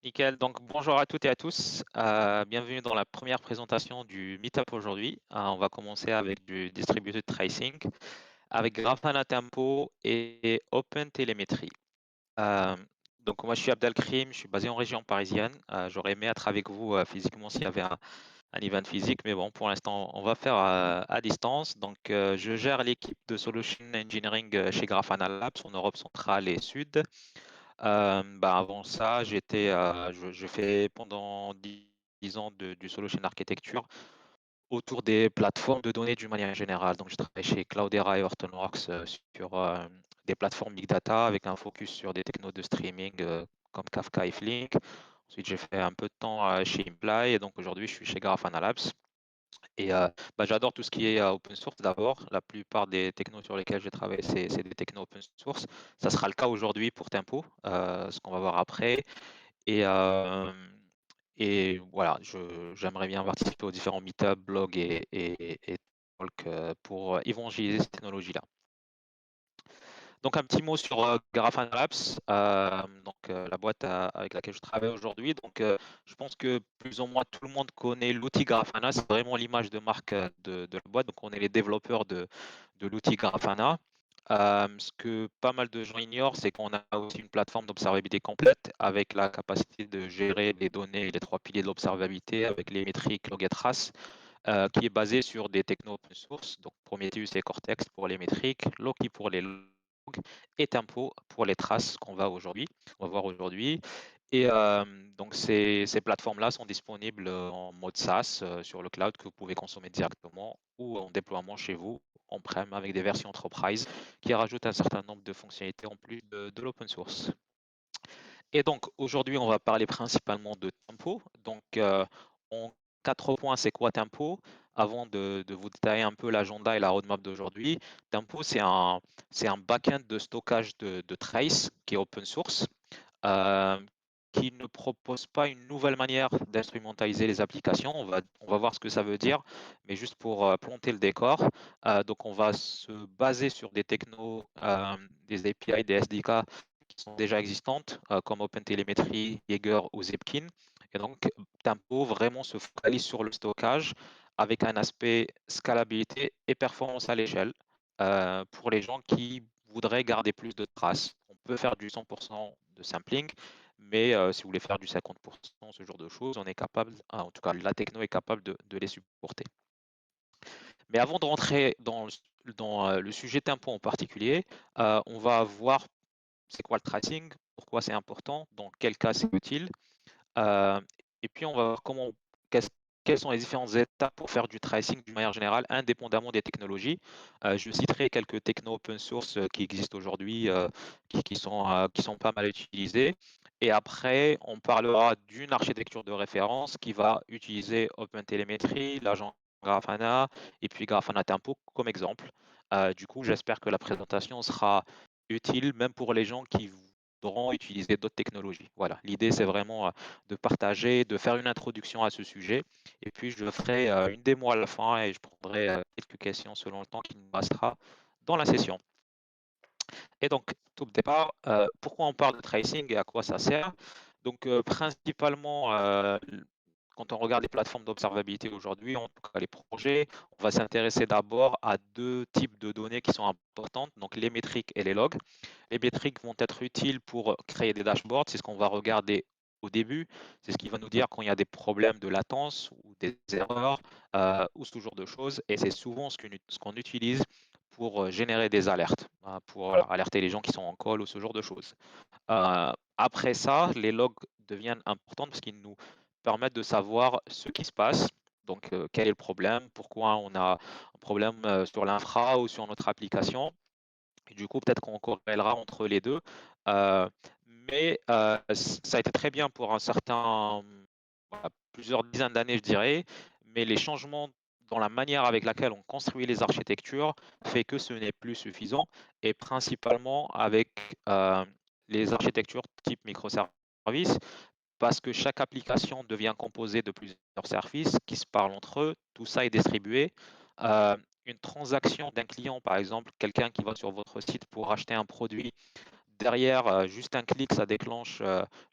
Nickel. Donc, bonjour à toutes et à tous. Bienvenue dans la première présentation du Meetup aujourd'hui. On va commencer avec du Distributed Tracing, avec Grafana Tempo et OpenTelemetry. Euh, donc, moi, je suis Abdelkrim, je suis basé en région parisienne. J'aurais aimé être avec vous physiquement s'il y avait un event physique, mais bon, pour l'instant, on va faire à distance. Donc, je gère l'équipe de Solution Engineering chez Grafana Labs en Europe centrale et sud. Avant ça, je fais pendant 10 ans du solution architecture autour des plateformes de données d'une manière générale. Donc, je travaille chez Cloudera et Hortonworks sur des plateformes big data avec un focus sur des technos de streaming comme Kafka et Flink. Ensuite, j'ai fait un peu de temps chez Imply et donc aujourd'hui, je suis chez Grafana Labs. Et j'adore tout ce qui est open source d'abord. La plupart des technos sur lesquels je travaille, c'est des technos open source. Ça sera le cas aujourd'hui pour Tempo, ce qu'on va voir après. Et, euh, et voilà, j'aimerais bien participer aux différents meetups, blogs et talks pour évangéliser cette technologie-là. Donc un petit mot sur Grafana Labs, la boîte avec laquelle je travaille aujourd'hui. Je pense que plus ou moins tout le monde connaît l'outil Grafana. C'est vraiment l'image de marque de la boîte. Donc on est les développeurs de l'outil Grafana. Ce que pas mal de gens ignorent, c'est qu'on a aussi une plateforme d'observabilité complète avec la capacité de gérer les données et les trois piliers de l'observabilité avec les métriques, log et trace, qui est basée sur des technos open source. Donc Prometheus et Cortex pour les métriques, Loki pour les logs et Tempo pour les traces on va voir aujourd'hui. Et donc ces plateformes-là sont disponibles en mode SaaS sur le cloud que vous pouvez consommer directement ou en déploiement chez vous on-prem avec des versions enterprise qui rajoutent un certain nombre de fonctionnalités en plus de l'open source. Et donc aujourd'hui, on va parler principalement de Tempo. En 4 points, c'est quoi Tempo? Avant de vous détailler un peu l'agenda et la roadmap d'aujourd'hui, Tempo, c'est un backend de stockage de trace qui est open source, euh, qui ne propose pas une nouvelle manière d'instrumentaliser les applications. On va voir ce que ça veut dire, mais juste pour planter le décor. Donc, on va se baser sur des technos, des API, des SDK qui sont déjà existantes, comme OpenTelemetry, Jaeger ou Zipkin. Et donc, Tempo vraiment se focalise sur le stockage avec un aspect scalabilité et performance à l'échelle pour les gens qui voudraient garder plus de traces. On peut faire du 100% de sampling, mais si vous voulez faire du 50%, ce genre de choses, on est capable, en tout cas la techno est capable de les supporter. Mais avant de rentrer dans le sujet Tempo en particulier, on va voir c'est quoi le tracing, pourquoi c'est important, dans quel cas c'est utile, euh, et puis on va voir quelles sont les différentes étapes pour faire du tracing d'une manière générale, indépendamment des technologies. Je citerai quelques technos open source qui existent aujourd'hui, qui sont pas mal utilisés. Et après, on parlera d'une architecture de référence qui va utiliser OpenTelemetry, l'agent Grafana et puis Grafana Tempo comme exemple. Du coup, j'espère que la présentation sera utile même pour les gens qui voudront utiliser d'autres technologies. Voilà, l'idée c'est vraiment de partager, de faire une introduction à ce sujet. Et puis, je ferai une démo à la fin et je prendrai quelques questions selon le temps qui nous restera dans la session. Et donc, tout départ, pourquoi on parle de tracing et à quoi ça sert? Donc, principalement, quand on regarde les plateformes d'observabilité aujourd'hui, en tout cas les projets, on va s'intéresser d'abord à deux types de données qui sont importantes, donc les métriques et les logs. Les métriques vont être utiles pour créer des dashboards, c'est ce qu'on va regarder au début, c'est ce qui va nous dire quand il y a des problèmes de latence ou des erreurs ou ce genre de choses, et c'est souvent ce qu'on utilise pour générer des alertes, pour alerter les gens qui sont en call ou ce genre de choses. Après ça, les logs deviennent importants parce qu'ils nous permettent de savoir ce qui se passe. Donc, quel est le problème? Pourquoi on a un problème sur l'infra ou sur notre application? Et du coup, peut-être qu'on corrélera entre les deux. Ça a été très bien pour plusieurs dizaines d'années, je dirais. Mais les changements dans la manière avec laquelle on construit les architectures fait que ce n'est plus suffisant. Et principalement avec les architectures type microservices, parce que chaque application devient composée de plusieurs services qui se parlent entre eux. Tout ça est distribué. Une transaction d'un client, par exemple, quelqu'un qui va sur votre site pour acheter un produit, derrière, juste un clic, ça déclenche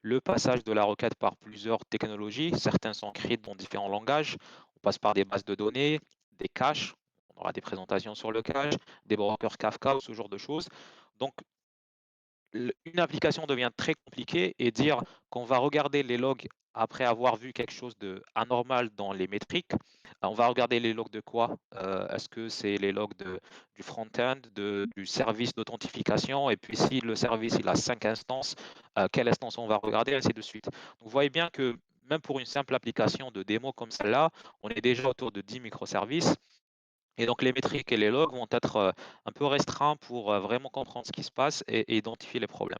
le passage de la requête par plusieurs technologies. Certains sont écrits dans différents langages. On passe par des bases de données, des caches. On aura des présentations sur le cache, des brokers Kafka ou ce genre de choses. Donc, une application devient très compliquée et dire qu'on va regarder les logs après avoir vu quelque chose de anormal dans les métriques. On va regarder les logs de quoi? Est-ce que c'est les logs du front-end, du service d'authentification? Et puis si le service il a 5 instances, quelle instance on va regarder, ainsi de suite. Donc, vous voyez bien que même pour une simple application de démo comme celle-là, on est déjà autour de 10 microservices. Et donc les métriques et les logs vont être un peu restreints pour vraiment comprendre ce qui se passe et identifier les problèmes.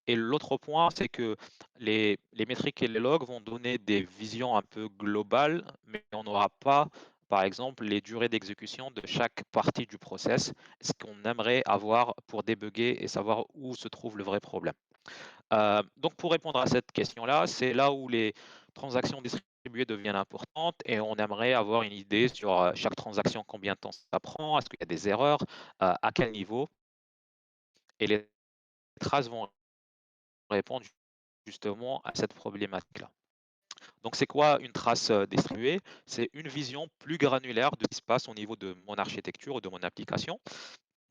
Et l'autre point, c'est que les métriques et les logs vont donner des visions un peu globales, mais on n'aura pas, par exemple, les durées d'exécution de chaque partie du process, ce qu'on aimerait avoir pour débugger et savoir où se trouve le vrai problème. Donc pour répondre à cette question-là, c'est là où les transactions distribuées deviennent importantes et on aimerait avoir une idée sur chaque transaction, combien de temps ça prend, est-ce qu'il y a des erreurs, à quel niveau, et les traces vont répondre justement à cette problématique-là. Donc c'est quoi une trace distribuée? C'est une vision plus granulaire de ce qui se passe au niveau de mon architecture ou de mon application.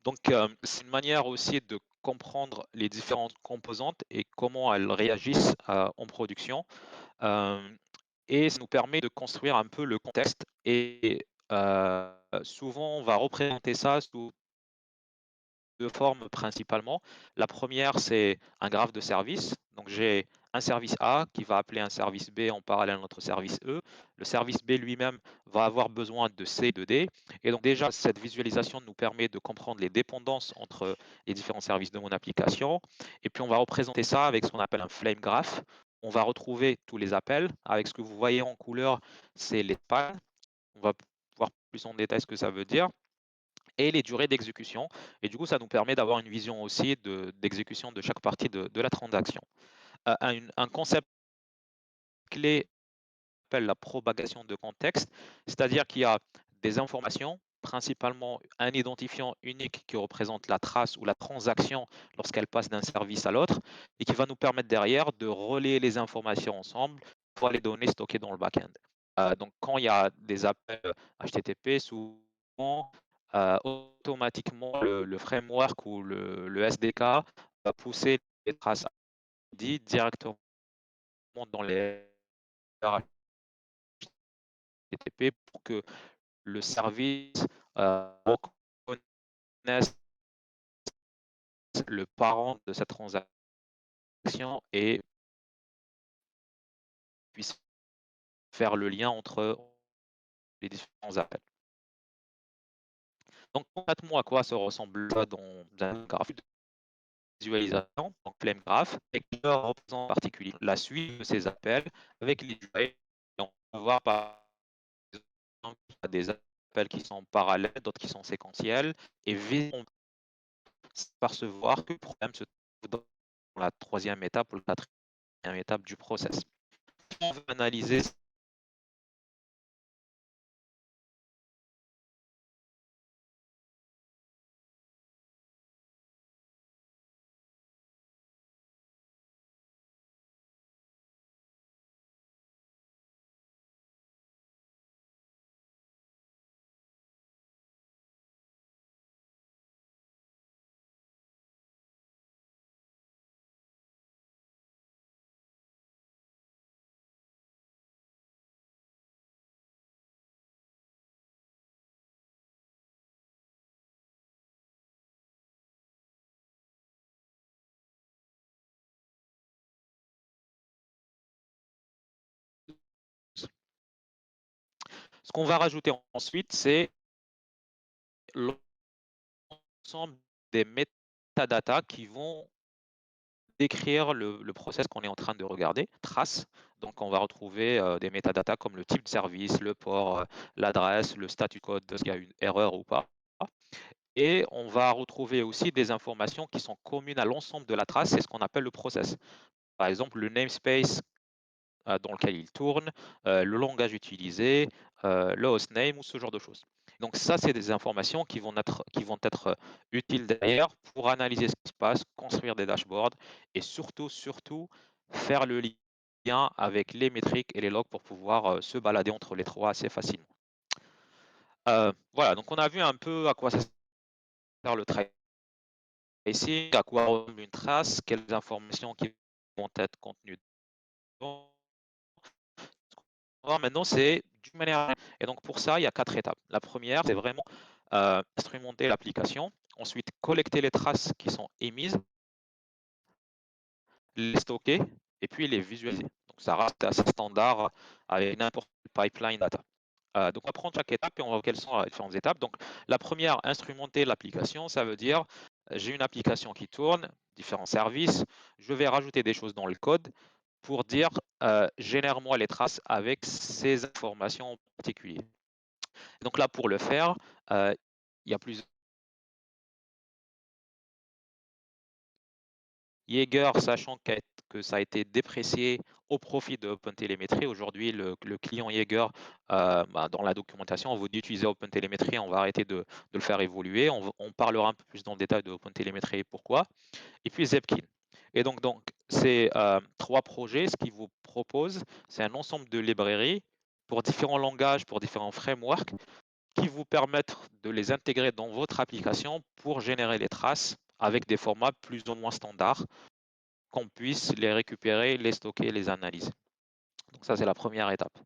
Donc c'est une manière aussi de comprendre les différentes composantes et comment elles réagissent en production. Et ça nous permet de construire un peu le contexte et souvent on va représenter ça sous 2 formes principalement. La première, c'est un graphe de service. Donc j'ai un service A qui va appeler un service B en parallèle à notre service E. Le service B lui-même va avoir besoin de C et de D. Et donc déjà, cette visualisation nous permet de comprendre les dépendances entre les différents services de mon application. Et puis on va représenter ça avec ce qu'on appelle un flame graph. On va retrouver tous les appels. Avec ce que vous voyez en couleur, c'est les pannes. On va voir plus en détail ce que ça veut dire et les durées d'exécution. Et du coup, ça nous permet d'avoir une vision aussi d'exécution de chaque partie de la transaction. Un concept clé s'appelle la propagation de contexte, c'est-à-dire qu'il y a des informations, principalement un identifiant unique qui représente la trace ou la transaction lorsqu'elle passe d'un service à l'autre, et qui va nous permettre derrière de relayer les informations ensemble pour les données stockées dans le back-end. Donc, quand il y a des appels HTTP, souvent, automatiquement, le framework ou le SDK va pousser les traces ID directement dans les HTTP pour que le service reconnaisse le parent de cette transaction et puisse faire le lien entre les différents appels. Donc concrètement, à quoi ça ressemble ça dans un graphe de visualisation, donc flame graph, et qui représente en particulier la suite de ces appels avec les durées. Et on peut voir par exemple qu'il y a des appels qui sont parallèles, d'autres qui sont séquentiels, et on s'apercevoir que le problème se trouve dans la troisième étape ou la quatrième étape du process. On veut analyser ce qu'on va rajouter ensuite, c'est l'ensemble des métadatas qui vont décrire le process qu'on est en train de regarder, trace. Donc, on va retrouver des métadatas comme le type de service, le port, l'adresse, le statut code, s'il y a une erreur ou pas. Et on va retrouver aussi des informations qui sont communes à l'ensemble de la trace, c'est ce qu'on appelle le process. Par exemple, le namespace dans lequel il tourne, le langage utilisé, le hostname ou ce genre de choses. Donc ça, c'est des informations qui vont être utiles derrière pour analyser ce qui se passe, construire des dashboards et surtout, faire le lien avec les métriques et les logs pour pouvoir se balader entre les trois assez facilement. Voilà, donc on a vu un peu à quoi ça sert le tracing, à quoi ressemble une trace, quelles informations qui vont être contenues dedans. Maintenant, c'est d'une manière. Et donc pour ça, il y a 4 étapes. La première, c'est vraiment instrumenter l'application, ensuite collecter les traces qui sont émises, les stocker et puis les visualiser. Donc ça reste assez standard avec n'importe quel pipeline data. Donc on va prendre chaque étape et on va voir quelles sont les différentes étapes. Donc la première, instrumenter l'application, ça veut dire j'ai une application qui tourne, différents services, je vais rajouter des choses dans le code pour dire génère-moi les traces avec ces informations en particulier. Donc là, pour le faire, il y a plusieurs. Jaeger, sachant que ça a été déprécié au profit de OpenTelemetry, aujourd'hui, le client Jaeger, dans la documentation, on vous dit d'utiliser OpenTelemetry, on va arrêter de le faire évoluer. On parlera un peu plus dans le détail de OpenTelemetry et pourquoi. Et puis Zepkin. Et donc ces 3 projets, ce qu'ils vous proposent, c'est un ensemble de librairies pour différents langages, pour différents frameworks, qui vous permettent de les intégrer dans votre application pour générer les traces avec des formats plus ou moins standards, qu'on puisse les récupérer, les stocker, les analyser. Donc ça, c'est la première étape.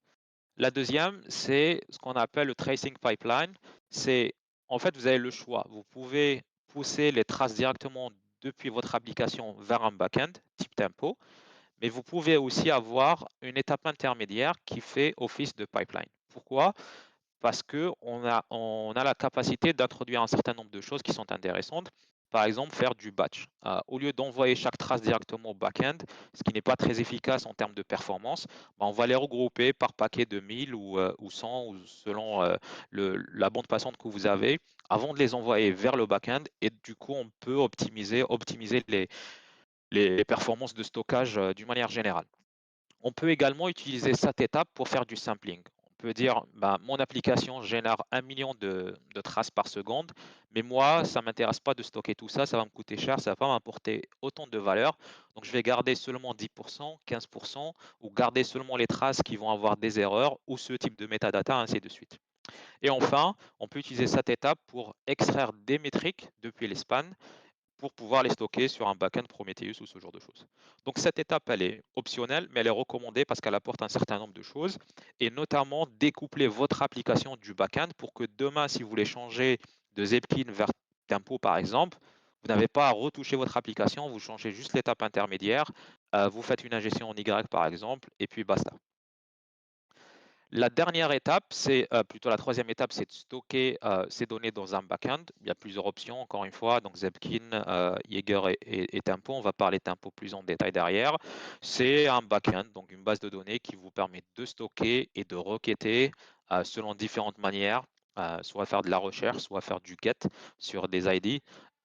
La deuxième, c'est ce qu'on appelle le tracing pipeline. C'est, en fait, vous avez le choix. Vous pouvez pousser les traces directement depuis votre application vers un backend type Tempo, mais vous pouvez aussi avoir une étape intermédiaire qui fait office de pipeline. Pourquoi? Parce qu'on a la capacité d'introduire un certain nombre de choses qui sont intéressantes. Par exemple, faire du batch. Au lieu d'envoyer chaque trace directement au back-end, ce qui n'est pas très efficace en termes de performance, on va les regrouper par paquet de 1000 ou 100 ou selon la bande passante que vous avez avant de les envoyer vers le back-end. Et du coup, on peut optimiser les performances de stockage d'une manière générale. On peut également utiliser cette étape pour faire du sampling. On peut dire, mon application génère 1 million de traces par seconde, mais moi, ça ne m'intéresse pas de stocker tout ça, ça va me coûter cher, ça ne va pas m'apporter autant de valeur. Donc, je vais garder seulement 10%, 15%, ou garder seulement les traces qui vont avoir des erreurs, ou ce type de metadata, ainsi de suite. Et enfin, on peut utiliser cette étape pour extraire des métriques depuis les spans pour pouvoir les stocker sur un backend Prometheus ou ce genre de choses. Donc cette étape, elle est optionnelle, mais elle est recommandée parce qu'elle apporte un certain nombre de choses, et notamment découpler votre application du backend pour que demain, si vous voulez changer de Zepkin vers Tempo, par exemple, vous n'avez pas à retoucher votre application, vous changez juste l'étape intermédiaire, vous faites une ingestion en Y, par exemple, et puis basta. La dernière étape, c'est plutôt la troisième étape, c'est de stocker ces données dans un backend. Il y a plusieurs options, encore une fois, donc Zepkin, Jaeger et Tempo. On va parler Tempo plus en détail derrière. C'est un backend, donc une base de données qui vous permet de stocker et de requêter selon différentes manières, soit faire de la recherche, soit faire du get sur des ID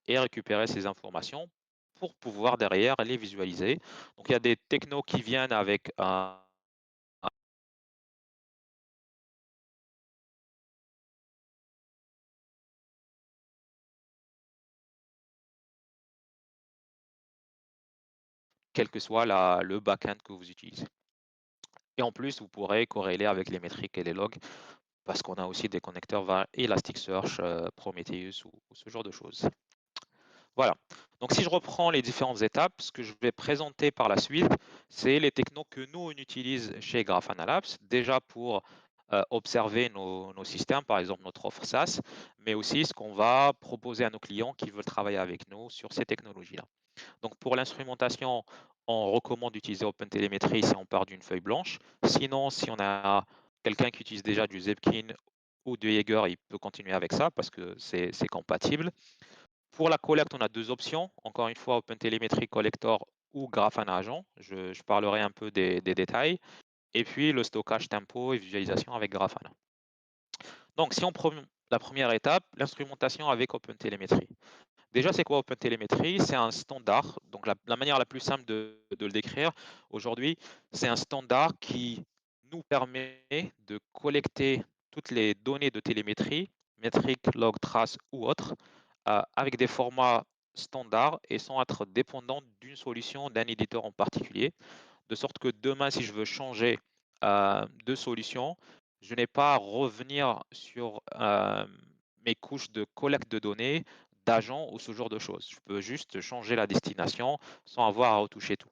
et récupérer ces informations pour pouvoir derrière les visualiser. Donc il y a des technos qui viennent avec quel que soit le backend que vous utilisez. Et en plus, vous pourrez corréler avec les métriques et les logs parce qu'on a aussi des connecteurs vers Elasticsearch, Prometheus ou ce genre de choses. Voilà. Donc si je reprends les différentes étapes, ce que je vais présenter par la suite, c'est les technos que nous, on utilise chez Grafana Labs, déjà pour observer nos systèmes, par exemple notre offre SaaS, mais aussi ce qu'on va proposer à nos clients qui veulent travailler avec nous sur ces technologies-là. Donc pour l'instrumentation, on recommande d'utiliser OpenTelemetry si on part d'une feuille blanche. Sinon, si on a quelqu'un qui utilise déjà du Zepkin ou du Jaeger, il peut continuer avec ça parce que c'est compatible. Pour la collecte, on a 2 options. Encore une fois, OpenTelemetry Collector ou Grafana Agent. Je parlerai un peu des détails. Et puis le stockage tempo et visualisation avec Grafana. Donc si on prend la première étape, l'instrumentation avec OpenTelemetry. Déjà, c'est quoi OpenTelemetry? C'est un standard. Donc, la manière la plus simple de le décrire aujourd'hui, c'est un standard qui nous permet de collecter toutes les données de télémétrie métrique, log, trace ou autre, avec des formats standards et sans être dépendant d'une solution, d'un éditeur en particulier, de sorte que demain, si je veux changer de solution, je n'ai pas à revenir sur mes couches de collecte de données, d'agents ou ce genre de choses. Je peux juste changer la destination sans avoir à retoucher tout.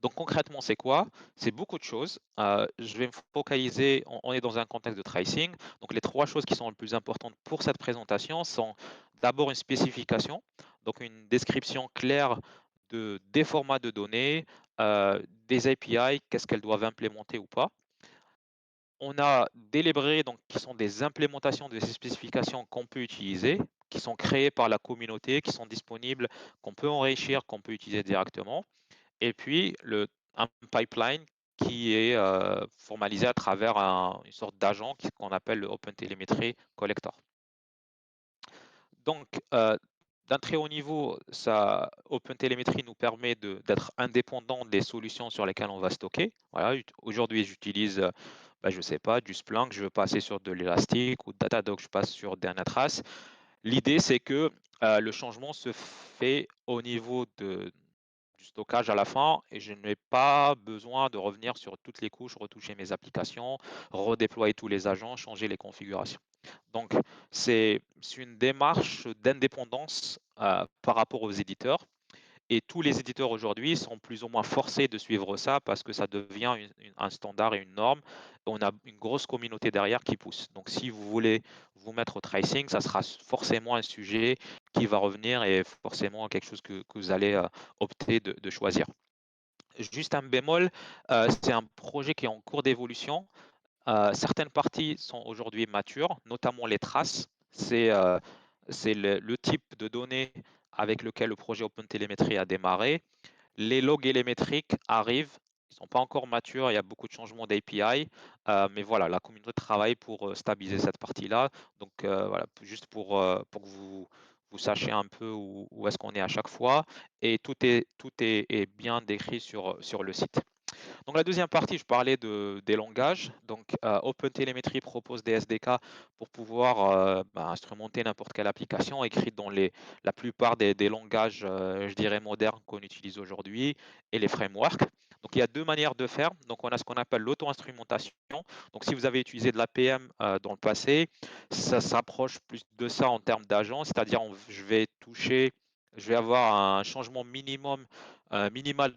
Donc concrètement, c'est quoi? C'est beaucoup de choses. Je vais me focaliser, on est dans un contexte de tracing. Donc les trois choses qui sont les plus importantes pour cette présentation sont d'abord une spécification, donc une description claire des formats de données, des API, qu'est-ce qu'elles doivent implémenter ou pas. On a des librairies donc, qui sont des implémentations de ces spécifications qu'on peut utiliser, qui sont créées par la communauté, qui sont disponibles, qu'on peut enrichir, qu'on peut utiliser directement. Et puis, un pipeline qui est formalisé à travers une sorte d'agent qu'on appelle le OpenTelemetry Collector. Donc, d'un très haut niveau, OpenTelemetry nous permet d'être indépendant des solutions sur lesquelles on va stocker. Voilà, aujourd'hui, j'utilise, je ne sais pas, du Splunk, je veux passer sur de l'Elastic ou Datadog, je passe sur Dynatrace. L'idée, c'est que le changement se fait au niveau du stockage à la fin et je n'ai pas besoin de revenir sur toutes les couches, retoucher mes applications, redéployer tous les agents, changer les configurations. Donc, c'est une démarche d'indépendance par rapport aux éditeurs. Et tous les éditeurs aujourd'hui sont plus ou moins forcés de suivre ça parce que ça devient un standard et une norme. On a une grosse communauté derrière qui pousse. Donc, si vous voulez vous mettre au tracing, ça sera forcément un sujet qui va revenir et forcément quelque chose que vous allez opter de choisir. Juste un bémol, c'est un projet qui est en cours d'évolution. Certaines parties sont aujourd'hui matures, notamment les traces. C'est le type de données avec lequel le projet OpenTelemetry a démarré. Les logs et les métriques arrivent. Ils ne sont pas encore matures, il y a beaucoup de changements d'API, mais voilà, la communauté travaille pour stabiliser cette partie-là. Donc voilà, juste pour que vous sachiez un peu où est-ce qu'on est à chaque fois. Et tout est bien décrit sur le site. Donc la deuxième partie, je parlais des langages. Donc OpenTelemetry propose des SDK pour pouvoir instrumenter n'importe quelle application écrite dans la plupart des langages, je dirais, modernes qu'on utilise aujourd'hui et les frameworks. Donc il y a deux manières de faire. Donc on a ce qu'on appelle l'auto-instrumentation. Donc si vous avez utilisé de l'APM dans le passé, ça s'approche plus de ça en termes d'agents, c'est-à-dire je vais avoir un changement minimal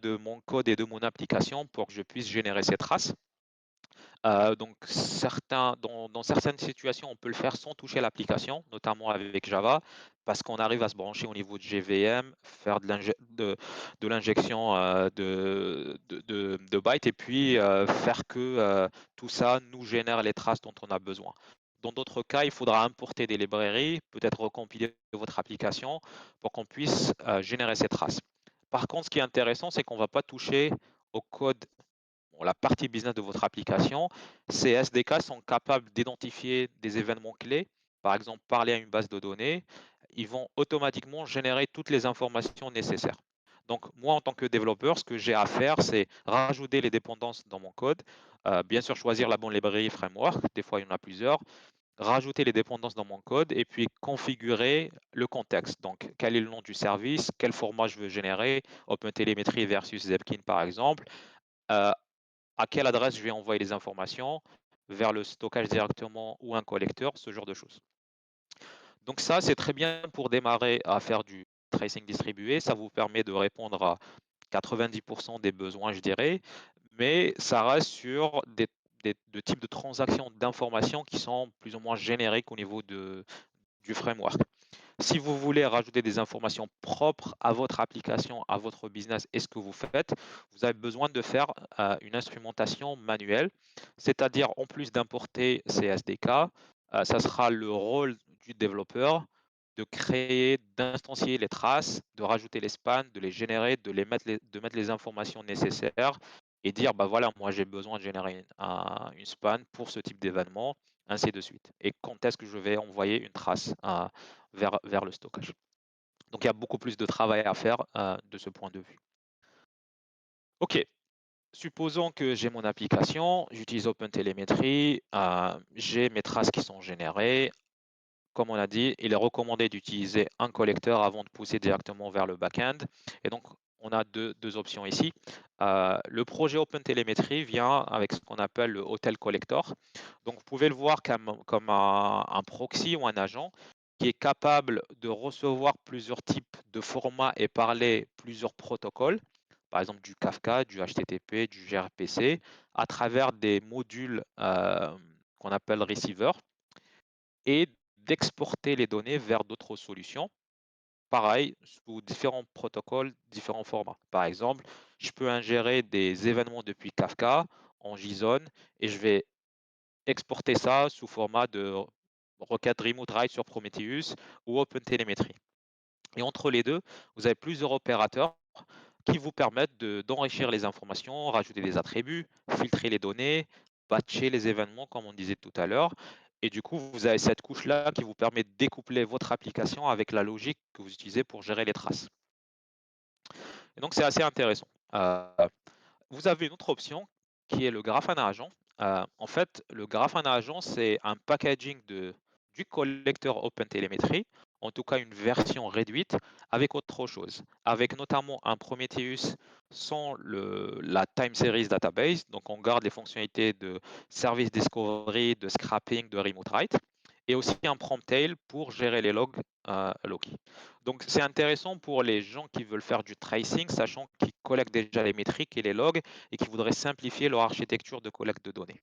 de mon code et de mon application pour que je puisse générer ces traces. Donc dans certaines situations, on peut le faire sans toucher l'application, notamment avec Java, parce qu'on arrive à se brancher au niveau de GVM, faire de l'injection de bytes et puis faire que tout ça nous génère les traces dont on a besoin. Dans d'autres cas, il faudra importer des librairies, peut-être recompiler votre application pour qu'on puisse générer ces traces. Par contre, ce qui est intéressant, c'est qu'on ne va pas toucher au code, la partie business de votre application. Ces SDK sont capables d'identifier des événements clés, par exemple parler à une base de données. Ils vont automatiquement générer toutes les informations nécessaires. Donc moi, en tant que développeur, ce que j'ai à faire, c'est rajouter les dépendances dans mon code, bien sûr choisir la bonne librairie framework, des fois il y en a plusieurs, rajouter les dépendances dans mon code et puis configurer le contexte. Donc, quel est le nom du service, quel format je veux générer, OpenTelemetry versus Zepkin par exemple, euh, à quelle adresse je vais envoyer les informations, vers le stockage directement ou un collecteur, ce genre de choses. Donc ça, c'est très bien pour démarrer à faire du tracing distribué. Ça vous permet de répondre à 90% des besoins, je dirais, mais ça reste sur de types de transactions d'informations qui sont plus ou moins génériques au niveau du framework. Si vous voulez rajouter des informations propres à votre application, à votre business et ce que vous faites, vous avez besoin de faire une instrumentation manuelle, c'est-à-dire en plus d'importer ces SDK, ça sera le rôle du développeur de créer, d'instancier les traces, de rajouter les spans, de les générer, de mettre les informations nécessaires et dire, bah voilà, moi j'ai besoin de générer une span pour ce type d'événement, ainsi de suite. Et quand est-ce que je vais envoyer une trace vers le stockage. Donc il y a beaucoup plus de travail à faire de ce point de vue. OK, supposons que j'ai mon application, j'utilise OpenTelemetry, j'ai mes traces qui sont générées. comme on a dit, il est recommandé d'utiliser un collecteur avant de pousser directement vers le back-end. Et donc, on a deux options ici. Le projet OpenTelemetry vient avec ce qu'on appelle le Hotel Collector. Donc, vous pouvez le voir comme un proxy ou un agent qui est capable de recevoir plusieurs types de formats et parler plusieurs protocoles, par exemple du Kafka, du HTTP, du gRPC, à travers des modules qu'on appelle receiver, et d'exporter les données vers d'autres solutions. Pareil, sous différents protocoles, différents formats. Par exemple, je peux ingérer des événements depuis Kafka en JSON et je vais exporter ça sous format de requête remote write sur Prometheus ou OpenTelemetry. Et entre les deux, vous avez plusieurs opérateurs qui vous permettent d'enrichir les informations, rajouter des attributs, filtrer les données, batcher les événements, comme on disait tout à l'heure. Et du coup, vous avez cette couche-là qui vous permet de découpler votre application avec la logique que vous utilisez pour gérer les traces. Et donc, c'est assez intéressant. Vous avez une autre option qui est le Grafana Agent. En fait, le Grafana Agent, c'est un packaging du collecteur OpenTelemetry, en tout cas une version réduite avec autre chose, avec notamment un Prometheus sans la time series database. Donc, on garde les fonctionnalités de service discovery, de scrapping, de remote write, et aussi un Promptail pour gérer les logs Loki. Donc, c'est intéressant pour les gens qui veulent faire du tracing, sachant qu'ils collectent déjà les métriques et les logs et qui voudraient simplifier leur architecture de collecte de données.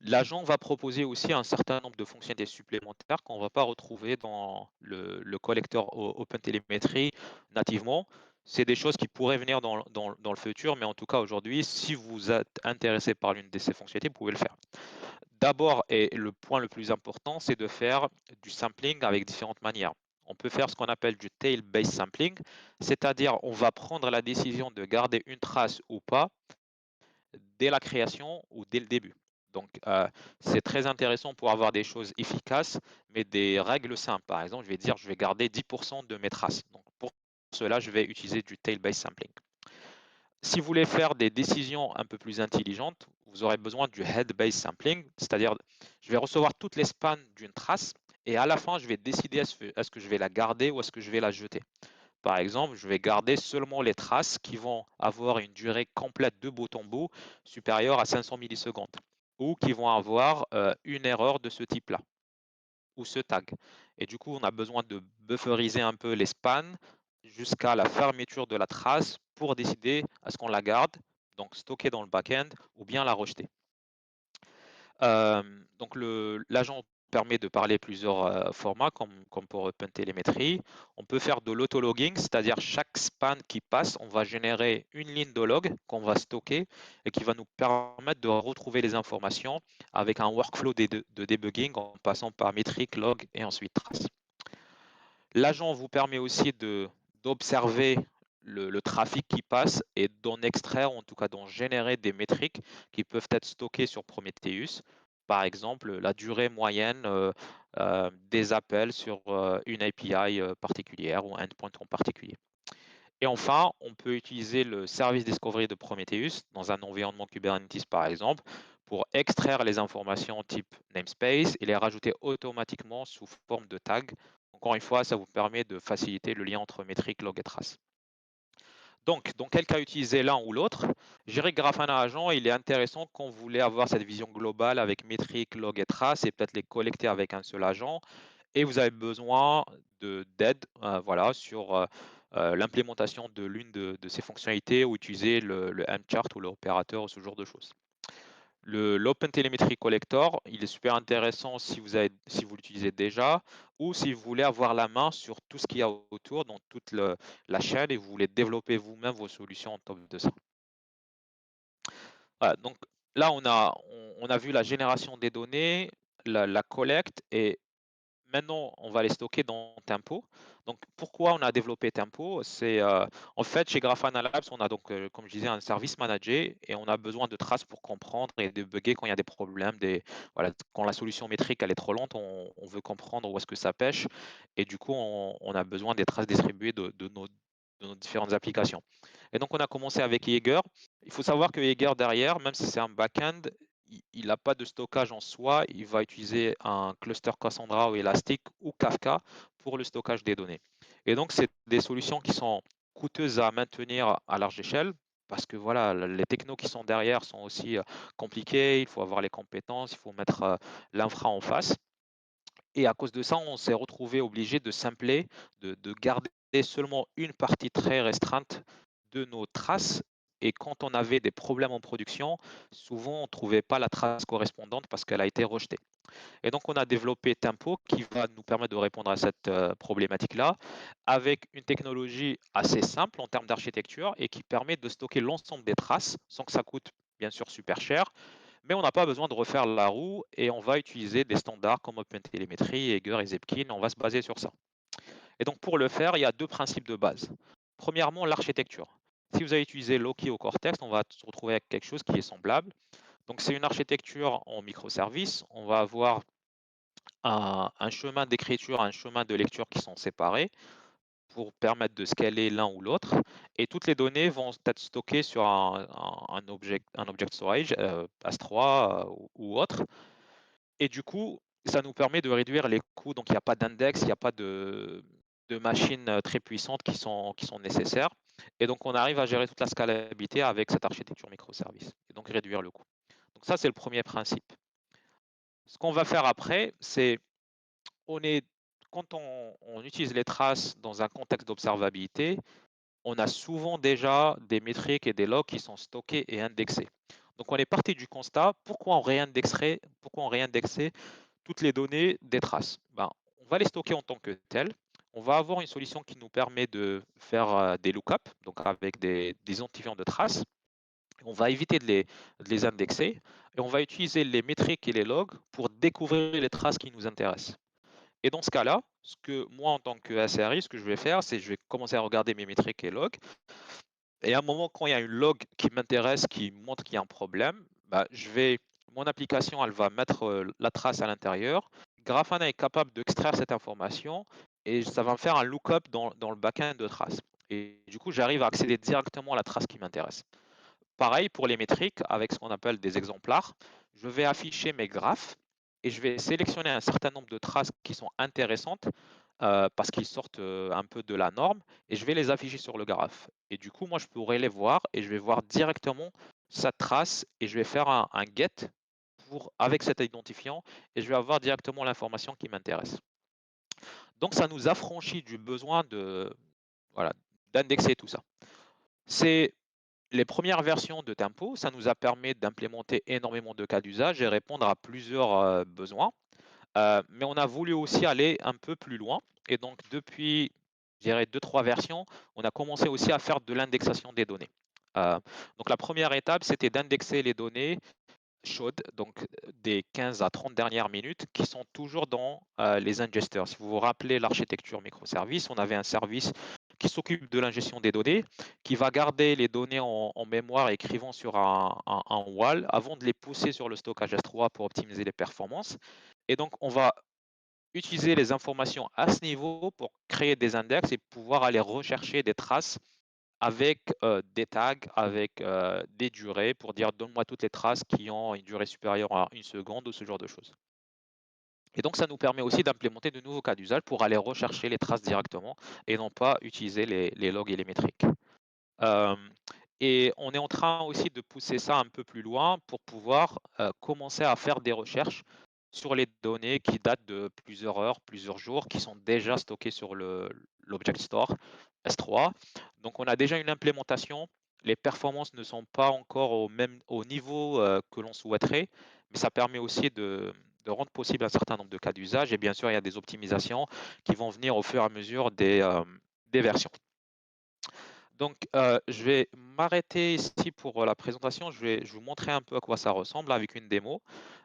L'agent va proposer aussi un certain nombre de fonctionnalités supplémentaires qu'on ne va pas retrouver dans le collecteur OpenTelemetry nativement. C'est des choses qui pourraient venir dans le futur, mais en tout cas aujourd'hui, si vous êtes intéressé par l'une de ces fonctionnalités, vous pouvez le faire. D'abord, et le point le plus important, c'est de faire du sampling avec différentes manières. On peut faire ce qu'on appelle du tail-based sampling, c'est-à-dire on va prendre la décision de garder une trace ou pas dès la création ou dès le début. Donc, c'est très intéressant pour avoir des choses efficaces, mais des règles simples. Par exemple, je vais dire, je vais garder 10% de mes traces. Donc, pour cela, je vais utiliser du tail-based sampling. Si vous voulez faire des décisions un peu plus intelligentes, vous aurez besoin du head-based sampling, c'est-à-dire je vais recevoir toutes les spans d'une trace et à la fin, je vais décider est-ce que je vais la garder ou est-ce que je vais la jeter. Par exemple, je vais garder seulement les traces qui vont avoir une durée complète de bout en bout supérieure à 500 millisecondes ou qui vont avoir une erreur de ce type-là ou ce tag. Et du coup, on a besoin de bufferiser un peu les spans jusqu'à la fermeture de la trace pour décider à ce qu'on la garde, donc stocker dans le back-end ou bien la rejeter. Donc l'agent permet de parler plusieurs formats comme pour OpenTelemetry. On peut faire de l'autologging, c'est-à-dire chaque span qui passe, on va générer une ligne de log qu'on va stocker et qui va nous permettre de retrouver les informations avec un workflow de debugging en passant par métrique, log et ensuite trace. L'agent vous permet aussi d'observer le trafic qui passe et d'en extraire, en tout cas d'en générer des métriques qui peuvent être stockées sur Prometheus. Par exemple, la durée moyenne des appels sur une API particulière ou un endpoint en particulier. Et enfin, on peut utiliser le service discovery de Prometheus dans un environnement Kubernetes, par exemple, pour extraire les informations type namespace et les rajouter automatiquement sous forme de tag. Encore une fois, ça vous permet de faciliter le lien entre métrique, log et trace. Donc, dans quel cas utiliser l'un ou l'autre? Gérer Grafana Agent, il est intéressant quand vous voulez avoir cette vision globale avec métrique, log et trace et peut-être les collecter avec un seul agent. Et vous avez besoin d'aide voilà, sur l'implémentation de l'une de ces fonctionnalités ou utiliser le MChart ou l'opérateur ou ce genre de choses. L'OpenTelemetry Collector, il est super intéressant si vous l'utilisez déjà ou si vous voulez avoir la main sur tout ce qu'il y a autour, dans toute la chaîne et vous voulez développer vous-même vos solutions en top de ça. Voilà, donc là, on a vu la génération des données, la collecte et maintenant, on va les stocker dans Tempo. Donc, pourquoi on a développé Tempo? C'est en fait chez Grafana Labs, on a donc, comme je disais, un service manager et on a besoin de traces pour comprendre et débugger quand il y a des problèmes. Voilà, quand la solution métrique elle est trop lente, on veut comprendre où est-ce que ça pêche et du coup, on a besoin des traces distribuées de nos différentes applications. Et donc, on a commencé avec Jaeger. Il faut savoir que Jaeger derrière, même si c'est un back-end, il n'a pas de stockage en soi, il va utiliser un cluster Cassandra ou Elastic ou Kafka pour le stockage des données. Et donc, c'est des solutions qui sont coûteuses à maintenir à large échelle parce que voilà, les technos qui sont derrière sont aussi compliqués, il faut avoir les compétences, il faut mettre l'infra en face. Et à cause de ça, on s'est retrouvé obligé de simpler, de garder seulement une partie très restreinte de nos traces. Et quand on avait des problèmes en production, souvent on ne trouvait pas la trace correspondante parce qu'elle a été rejetée. Et donc on a développé Tempo qui va nous permettre de répondre à cette problématique-là avec une technologie assez simple en termes d'architecture et qui permet de stocker l'ensemble des traces sans que ça coûte bien sûr super cher, mais on n'a pas besoin de refaire la roue et on va utiliser des standards comme OpenTelemetry, Eger et Zepkin. On va se baser sur ça. Et donc pour le faire, il y a deux principes de base. Premièrement, l'architecture. Si vous avez utilisé Loki ou Cortex, on va se retrouver avec quelque chose qui est semblable. Donc c'est une architecture en microservices. On va avoir un chemin d'écriture, un chemin de lecture qui sont séparés pour permettre de scaler l'un ou l'autre. Et toutes les données vont être stockées sur un object storage, S3 ou autre. Et du coup, ça nous permet de réduire les coûts. Donc, il n'y a pas d'index, il n'y a pas de machines très puissantes qui sont nécessaires. Et donc, on arrive à gérer toute la scalabilité avec cette architecture microservice. Et donc, réduire le coût. Donc, ça, c'est le premier principe. Ce qu'on va faire après, c'est on est, quand on utilise les traces dans un contexte d'observabilité, on a souvent déjà des métriques et des logs qui sont stockés et indexés. Donc, on est parti du constat, pourquoi on réindexait toutes les données des traces? Ben, on va les stocker en tant que telles. On va avoir une solution qui nous permet de faire des lookups, donc avec des identifiants de traces. On va éviter de les indexer et on va utiliser les métriques et les logs pour découvrir les traces qui nous intéressent. Et dans ce cas-là, ce que moi, en tant que SRI, ce que je vais faire, c'est que je vais commencer à regarder mes métriques et logs. Et à un moment, quand il y a une log qui m'intéresse, qui montre qu'il y a un problème, bah, mon application, elle va mettre la trace à l'intérieur. Grafana est capable d'extraire cette information et ça va me faire un lookup dans le backend de trace. Et du coup, j'arrive à accéder directement à la trace qui m'intéresse. Pareil pour les métriques, avec ce qu'on appelle des exemplaires, je vais afficher mes graphes et je vais sélectionner un certain nombre de traces qui sont intéressantes parce qu'ils sortent un peu de la norme et je vais les afficher sur le graphe. Et du coup, moi, je pourrais les voir et je vais voir directement sa trace et je vais faire un get avec cet identifiant et je vais avoir directement l'information qui m'intéresse. Donc, ça nous affranchit du besoin voilà, d'indexer tout ça. C'est les premières versions de Tempo, ça nous a permis d'implémenter énormément de cas d'usage et répondre à plusieurs besoins. Mais on a voulu aussi aller un peu plus loin. Et donc, depuis, je dirais, 2-3 versions, on a commencé aussi à faire de l'indexation des données. Donc, la première étape, c'était d'indexer les données chaudes, donc des 15 à 30 dernières minutes, qui sont toujours dans les ingesters. Si vous vous rappelez l'architecture microservice, on avait un service qui s'occupe de l'ingestion des données, qui va garder les données en mémoire écrivant sur un wall avant de les pousser sur le stockage S3 pour optimiser les performances. Et donc, on va utiliser les informations à ce niveau pour créer des index et pouvoir aller rechercher des traces avec des tags, avec des durées pour dire donne-moi toutes les traces qui ont une durée supérieure à 1 seconde ou ce genre de choses. Et donc, ça nous permet aussi d'implémenter de nouveaux cas d'usage pour aller rechercher les traces directement et non pas utiliser les logs et les métriques. Euh, et on est en train aussi de pousser ça un peu plus loin pour pouvoir commencer à faire des recherches sur les données qui datent de plusieurs heures, plusieurs jours, qui sont déjà stockées sur l'Object Store S3. Donc, on a déjà une implémentation. Les performances ne sont pas encore au niveau que l'on souhaiterait, mais ça permet aussi de rendre possible un certain nombre de cas d'usage. Et bien sûr, il y a des optimisations qui vont venir au fur et à mesure des versions. Donc, je vais m'arrêter ici pour la présentation. Je vais vous montrer un peu à quoi ça ressemble avec une démo.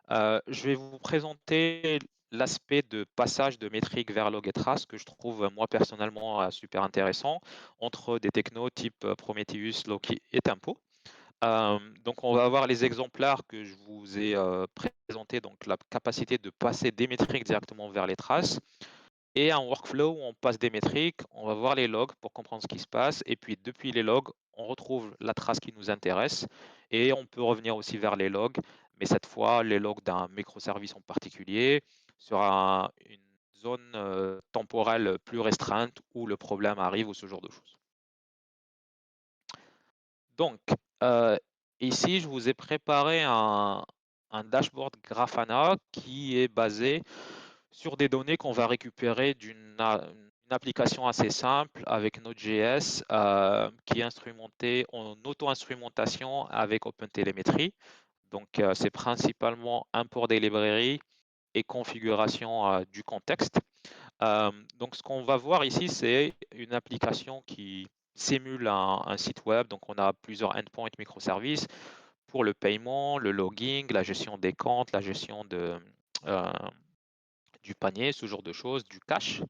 Je vais vous présenter l'aspect de passage de métriques vers log et trace que je trouve moi personnellement super intéressant entre des technos type Prometheus, Loki et Tempo. Donc, on va avoir les exemplaires que je vous ai présentés, donc la capacité de passer des métriques directement vers les traces et un workflow où on passe des métriques, on va voir les logs pour comprendre ce qui se passe, et puis depuis les logs, on retrouve la trace qui nous intéresse, et on peut revenir aussi vers les logs mais cette fois, les logs d'un microservice en particulier sur une zone temporelle plus restreinte où le problème arrive ou ce genre de choses. Donc, ici, je vous ai préparé un dashboard Grafana qui est basé sur des données qu'on va récupérer d'une une application assez simple avec Node.js qui est instrumentée en auto-instrumentation avec OpenTelemetry. Donc, c'est principalement import des librairies et configuration du contexte. Donc, ce qu'on va voir ici, c'est une application qui simule un site web. Donc, on a plusieurs endpoints microservices pour le paiement, le logging, la gestion des comptes, la gestion euh, du panier, ce genre de choses, du cache.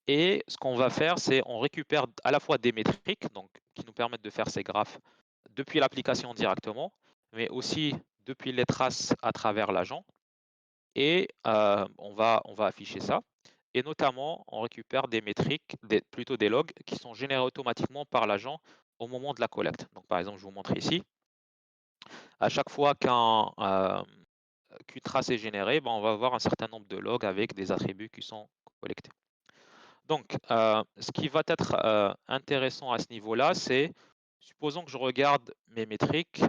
Et ce qu'on va faire, c'est on récupère à la fois des métriques donc, qui nous permettent de faire ces graphes depuis l'application directement, mais aussi depuis les traces à travers l'agent. Et on va afficher ça. Et notamment, on récupère des métriques, plutôt des logs, qui sont générés automatiquement par l'agent au moment de la collecte. Donc, par exemple, je vous montre ici. À chaque fois qu'une trace est générée, ben, on va avoir un certain nombre de logs avec des attributs qui sont collectés. Donc, ce qui va être intéressant à ce niveau-là, c'est, supposons que je regarde mes métriques.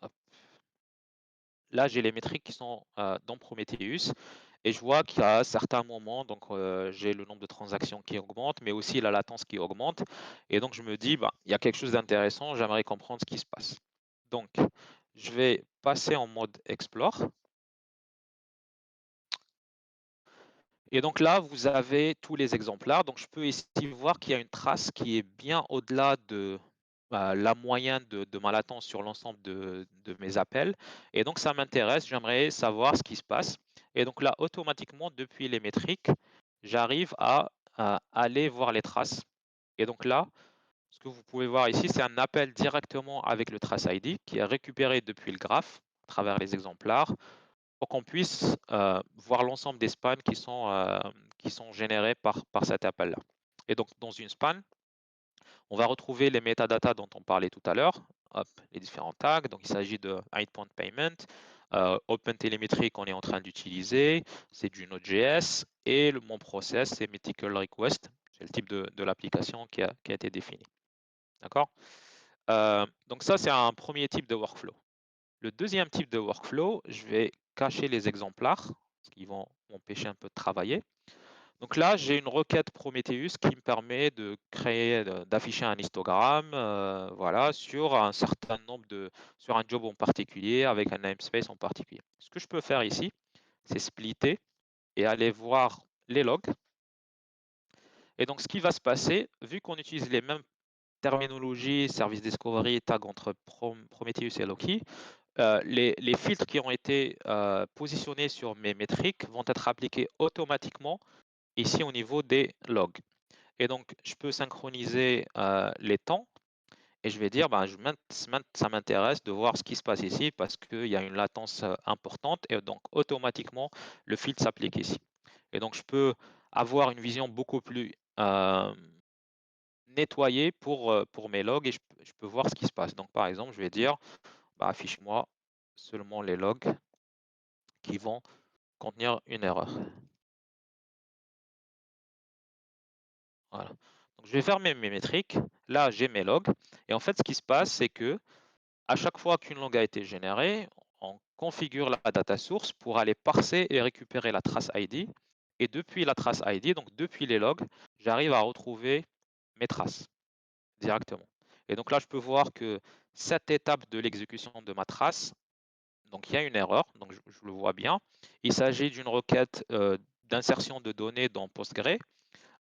Hop. Là, j'ai les métriques qui sont dans Prometheus et je vois qu'à certains moments, donc j'ai le nombre de transactions qui augmente, mais aussi la latence qui augmente. Et donc, je me dis, bah, il y a quelque chose d'intéressant, j'aimerais comprendre ce qui se passe. Donc, je vais passer en mode Explore. Et donc là, vous avez tous les exemplaires. Donc, je peux ici voir qu'il y a une trace qui est bien au-delà de la moyenne de ma latence sur l'ensemble de mes appels. Et donc, ça m'intéresse. J'aimerais savoir ce qui se passe. Et donc là, automatiquement, depuis les métriques, j'arrive à aller voir les traces. Et donc là, ce que vous pouvez voir ici, c'est un appel directement avec le Trace ID qui est récupéré depuis le graphe à travers les exemplaires pour qu'on puisse voir l'ensemble des spans qui sont générés par cet appel-là. Et donc, dans une span, on va retrouver les métadatas dont on parlait tout à l'heure, les différents tags. Donc, il s'agit de Endpoint Payment, OpenTelemetry qu'on est en train d'utiliser, c'est du Node.js, et mon process, c'est Mythical Request, c'est le type de l'application qui a été défini. D'accord? Donc, ça, c'est un premier type de workflow. Le deuxième type de workflow, je vais cacher les exemplaires, parce qu'ils vont m'empêcher un peu de travailler. Donc là, j'ai une requête Prometheus qui me permet de créer, d'afficher un histogramme, voilà, sur un certain nombre sur un job en particulier, avec un namespace en particulier. Ce que je peux faire ici, c'est splitter et aller voir les logs. Et donc, ce qui va se passer, vu qu'on utilise les mêmes terminologies, service discovery, tag entre Prometheus et Loki, les filtres qui ont été positionnés sur mes métriques vont être appliqués automatiquement ici au niveau des logs. Et donc, je peux synchroniser les temps et je vais dire, ben, ça m'intéresse de voir ce qui se passe ici parce qu'il y a une latence importante et donc automatiquement, le filtre s'applique ici. Et donc, je peux avoir une vision beaucoup plus nettoyée pour mes logs et je peux voir ce qui se passe. Donc, par exemple, je vais dire, bah, affiche-moi seulement les logs qui vont contenir une erreur. Voilà. Donc, je vais fermer mes métriques. Là, j'ai mes logs. Et en fait, ce qui se passe, c'est que à chaque fois qu'une log a été générée, on configure la data source pour aller parser et récupérer la trace ID. Et depuis la trace ID, donc depuis les logs, j'arrive à retrouver mes traces directement. Et donc là, je peux voir que cette étape de l'exécution de ma trace, donc il y a une erreur, donc je le vois bien. Il s'agit d'une requête d'insertion de données dans Postgre.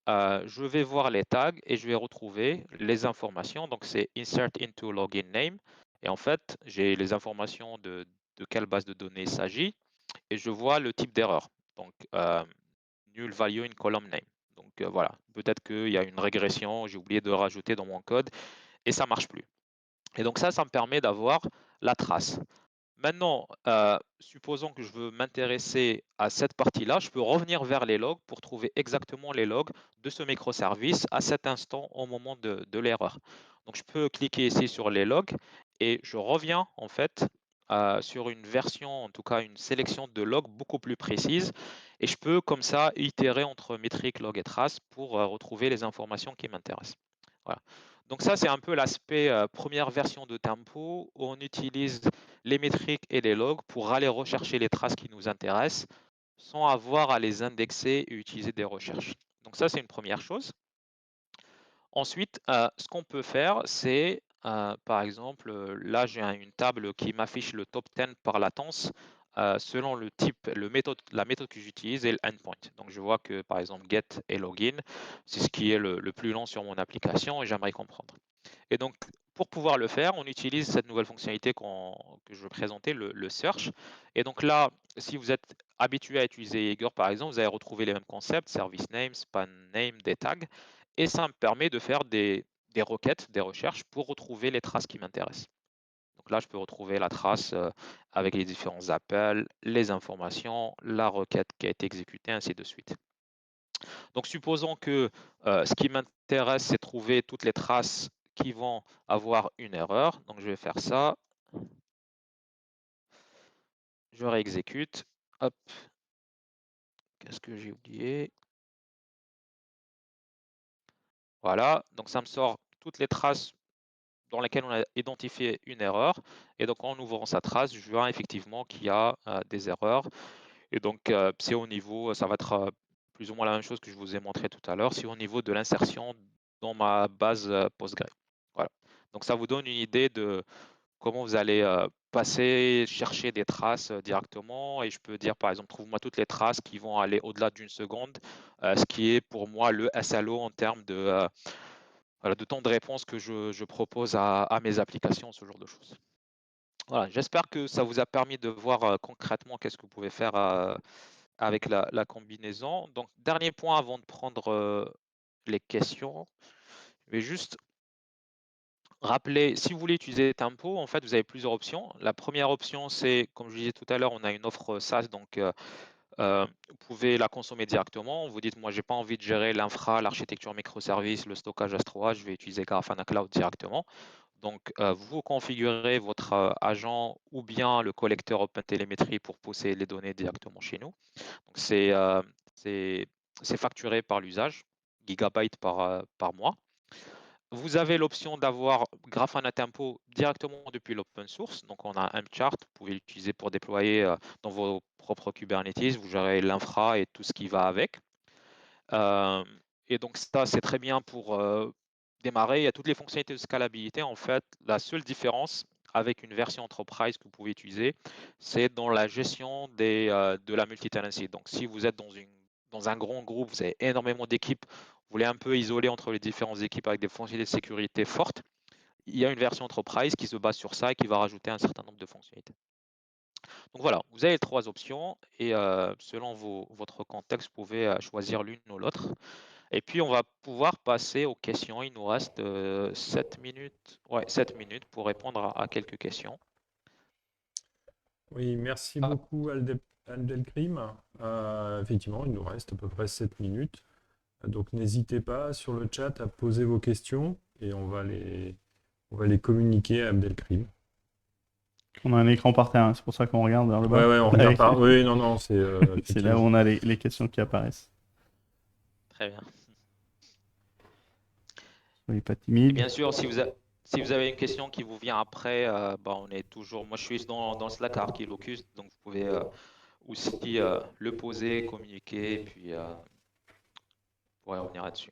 Je vais voir les tags et je vais retrouver les informations. Donc, c'est insert into login name. Et en fait, j'ai les informations de quelle base de données il s'agit et je vois le type d'erreur. Donc, null value in column name. Donc, voilà. Peut-être qu'il y a une régression, j'ai oublié de rajouter dans mon code et ça ne marche plus. Et donc, ça me permet d'avoir la trace. Maintenant, supposons que je veux m'intéresser à cette partie-là, je peux revenir vers les logs pour trouver exactement les logs de ce microservice à cet instant au moment de l'erreur. Donc, je peux cliquer ici sur les logs et je reviens en fait sur une version, en tout cas une sélection de logs beaucoup plus précise. Et je peux comme ça itérer entre métriques, log et traces pour retrouver les informations qui m'intéressent. Voilà. Donc ça, c'est un peu l'aspect première version de Tempo où on utilise les métriques et les logs pour aller rechercher les traces qui nous intéressent sans avoir à les indexer et utiliser des recherches. Donc ça, c'est une première chose. Ensuite, ce qu'on peut faire, c'est, par exemple, là, j'ai une table qui m'affiche le top 10 par latence selon le type, la méthode que j'utilise et le endpoint. Donc, je vois que, par exemple, get et login, c'est ce qui est le plus long sur mon application et j'aimerais comprendre. Et donc, pour pouvoir le faire, on utilise cette nouvelle fonctionnalité que je vais présenter, le search. Et donc là, si vous êtes habitué à utiliser Jaeger, par exemple, vous allez retrouver les mêmes concepts, service name, span name, des tags. Et ça me permet de faire des requêtes, des recherches pour retrouver les traces qui m'intéressent. Donc là, je peux retrouver la trace avec les différents appels, les informations, la requête qui a été exécutée, ainsi de suite. Donc supposons que ce qui m'intéresse, c'est trouver toutes les traces qui vont avoir une erreur. Donc je vais faire ça. Je réexécute. Hop. Qu'est-ce que j'ai oublié? Voilà. Donc ça me sort toutes les traces dans lesquelles on a identifié une erreur. Et donc en ouvrant sa trace, je vois effectivement qu'il y a des erreurs. Et donc c'est au niveau, ça va être plus ou moins la même chose que je vous ai montré tout à l'heure, c'est au niveau de l'insertion dans ma base Postgre. Voilà. Donc ça vous donne une idée de comment vous allez passer, chercher des traces directement. Et je peux dire, par exemple, trouve-moi toutes les traces qui vont aller au-delà d'une seconde, ce qui est pour moi le SLO en termes de temps de réponse que je propose à mes applications, ce genre de choses. Voilà, j'espère que ça vous a permis de voir concrètement qu'est-ce que vous pouvez faire avec la combinaison. Donc, dernier point avant de prendre les questions, je vais juste rappeler, si vous voulez utiliser Tempo, en fait, vous avez plusieurs options. La première option, c'est, comme je disais tout à l'heure, on a une offre SaaS, donc vous pouvez la consommer directement. Vous dites, moi, j'ai pas envie de gérer l'infra, l'architecture microservice, le stockage S3, je vais utiliser Grafana Cloud directement. Donc, vous configurez votre agent ou bien le collecteur OpenTelemetry pour pousser les données directement chez nous. Donc, c'est facturé par l'usage, gigabyte par mois. Vous avez l'option d'avoir Grafana Tempo directement depuis l'open source. Donc, on a un chart, vous pouvez l'utiliser pour déployer dans vos propres Kubernetes. Vous gérez l'infra et tout ce qui va avec. Et donc, ça, c'est très bien pour démarrer. Il y a toutes les fonctionnalités de scalabilité. En fait, la seule différence avec une version enterprise que vous pouvez utiliser, c'est dans la gestion de la multi-tenancy. Donc, si vous êtes dans un grand groupe, vous avez énormément d'équipes, vous voulez un peu isoler entre les différentes équipes avec des fonctionnalités de sécurité fortes, il y a une version enterprise qui se base sur ça et qui va rajouter un certain nombre de fonctionnalités. Donc voilà, vous avez les trois options et selon votre contexte, vous pouvez choisir l'une ou l'autre. Et puis, on va pouvoir passer aux questions. Il nous reste 7 minutes. Ouais, 7 minutes pour répondre à quelques questions. Oui, merci Ah, beaucoup Abdelkrim. Effectivement, il nous reste à peu près 7 minutes. Donc n'hésitez pas sur le chat à poser vos questions et on va les communiquer à Abdelkrim. On a un écran par terre, hein, c'est pour ça qu'on regarde vers le Ouais, bas. ouais, on regarde par. Oui, non, non, c'est C'est là où effectivement. on a les questions qui apparaissent. très bien. Soyez pas Et timide. bien sûr, si vous avez une question qui vous vient après, on est toujours. Moi, je suis dans le Slack Archilocus, donc vous pouvez aussi le poser, communiquer, et puis on pourrait revenir là-dessus.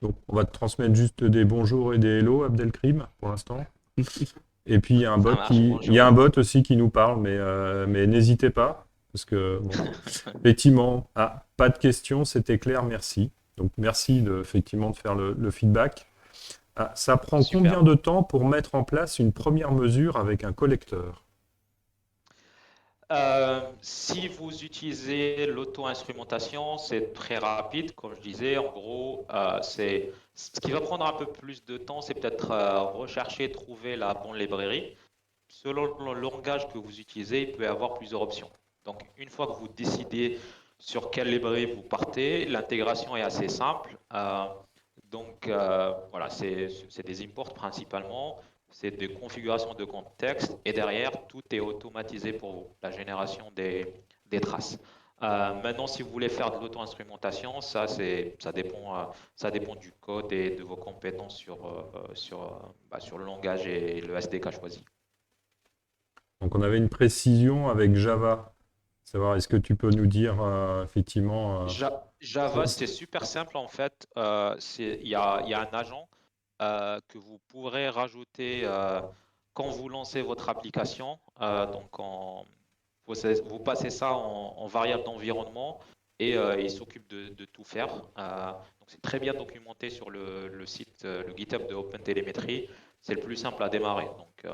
Donc on va te transmettre juste des bonjours et des hello, Abdelkrim, pour l'instant. Et puis Ça marche, il y bonjour. a un bot aussi qui nous parle, mais n'hésitez pas, parce que bon, effectivement, pas de questions, c'était clair, merci. Donc merci effectivement de faire le feedback. Ça prend Super. combien de temps pour mettre en place une première mesure avec un collecteur? Si vous utilisez l'auto-instrumentation, c'est très rapide. Comme je disais, en gros, ce qui va prendre un peu plus de temps, c'est peut-être rechercher, trouver la bonne librairie. Selon le langage que vous utilisez, il peut y avoir plusieurs options. Donc, une fois que vous décidez sur quelle librairie vous partez, l'intégration est assez simple. Donc voilà, c'est des imports principalement, c'est des configurations de contexte et derrière, tout est automatisé pour vous, la génération des traces. Maintenant, si vous voulez faire de l'auto-instrumentation, ça dépend du code et de vos compétences sur le langage et le SDK choisi. Donc on avait une précision avec Java. Savoir, est-ce que tu peux nous dire effectivement Java, c'est super simple en fait. Il y a un agent que vous pourrez rajouter quand vous lancez votre application. Vous passez ça en variable d'environnement et il s'occupe de tout faire. Donc c'est très bien documenté sur le site, le GitHub de OpenTelemetry. C'est le plus simple à démarrer. Donc